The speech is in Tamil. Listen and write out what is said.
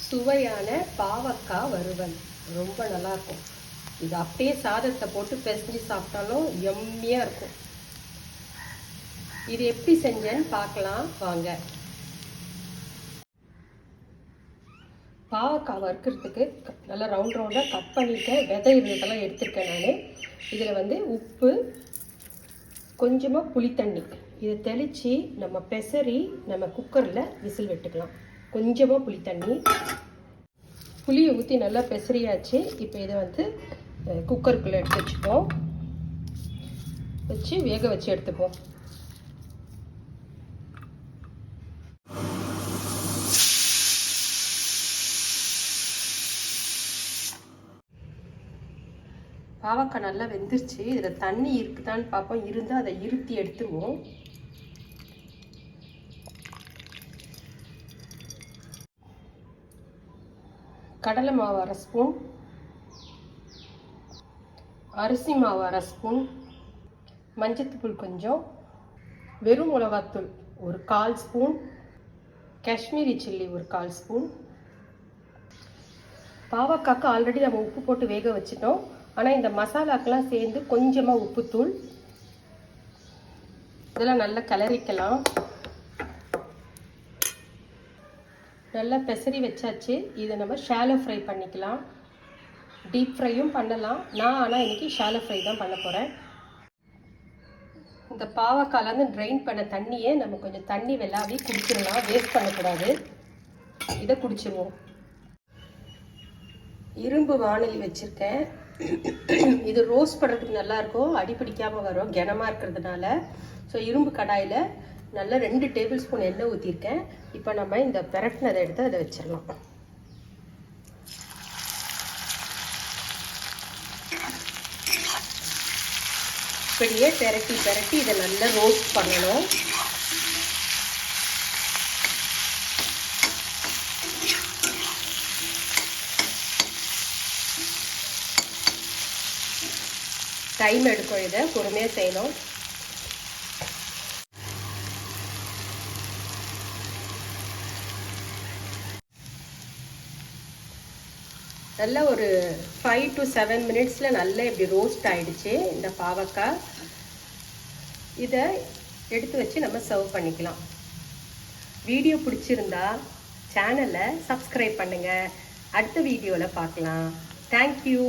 சுவையான பாவக்காய் வறுவல் ரொம்ப நல்லாயிருக்கும். இது அப்படியே சாதத்தை போட்டு பிசைஞ்சு சாப்பிட்டாலும் எம்மியாக இருக்கும். இது எப்படி செஞ்சேன்னு பார்க்கலாம் வாங்க. பாவக்காய் வறுக்கிறதுக்கு நல்லா ரவுண்டாக கட் பண்ணிவிட்டேன். விதை இருந்ததெல்லாம் எடுத்துருக்கேன் நான். இதில் உப்பு, கொஞ்சமாக புளித்தண்ணி இதை தெளித்து நம்ம பெசரி நம்ம குக்கரில் விசில் விட்டுக்கலாம். கொஞ்சமாக புளித்தண்ணி, புளியை ஊற்றி நல்லா பெசரியாச்சு. இப்போ இதை குக்கருக்குள்ளே எடுத்து வச்சுப்போம். வச்சு வேக வச்சு எடுத்துப்போம். பாவக்காய் நல்லா வெந்துருச்சு. இதில் தண்ணி இருக்குதான்னு பார்ப்போம். இருந்தால் அதை இருத்தி எடுத்துருவோம். கடலை மாவு 1/2 ஸ்பூன், அரிசி மாவு 1/2 ஸ்பூன், மஞ்சத்தூள் கொஞ்சம், வெறும் மிளகாத்தூள் ஒரு 1/4 ஸ்பூன், காஷ்மீரி சில்லி ஒரு 1/4 ஸ்பூன். பாவக்காய்க்கு ஆல்ரெடி நம்ம உப்பு போட்டு வேக வச்சிட்டோம். ஆனால் இந்த மசாலாக்கெல்லாம் சேர்ந்து கொஞ்சமாக உப்புத்தூள் இதெல்லாம் நல்லா கிளறிக்கலாம். நல்லா பெசரி வச்சாச்சு. இதை நம்ம ஷாலோ ஃப்ரை பண்ணிக்கலாம். டீப் ஃப்ரையும் பண்ணலாம். ஆனால் இன்றைக்கி ஷாலோ ஃப்ரை தான் பண்ண போகிறேன். இந்த பாவக்காயிலேருந்து ட்ரைன் பண்ண தண்ணியை நம்ம கொஞ்சம் தண்ணி வெள்ளாவி குடிச்சிடலாம். வேஸ்ட் பண்ணக்கூடாது. இதை குடிச்சிடுவோம். இரும்பு வாணலி வச்சுருக்கேன். இது ரோஸ்ட் பண்ணுறதுக்கு நல்லாயிருக்கும். அடிப்பிடிக்காமல் வரும் கனமாக இருக்கிறதுனால. ஸோ இரும்பு கடாயில் நல்லா 2 டேபிள் ஸ்பூன் எண்ணெய் ஊற்றிருக்கேன். இப்போ நம்ம இந்த பெரட்டினதை எடுத்து அதை வச்சிடலாம். இப்படியே பெரட்டி இதை நல்லா ரோஸ்ட் பண்ணணும். டைம் எடுக்கும். இதை பொறுமையாக செய்யணும். நல்லா ஒரு 5 to 7 மினிட்ஸில் நல்லா இப்படி ரோஸ்ட் ஆகிடுச்சு இந்த பாவக்காய். இதை எடுத்து வச்சு நம்ம சர்வ் பண்ணிக்கலாம். வீடியோ பிடிச்சிருந்தா சேனலை சப்ஸ்கிரைப் பண்ணுங்கள். அடுத்த வீடியோவில் பார்க்கலாம். தேங்க்யூ.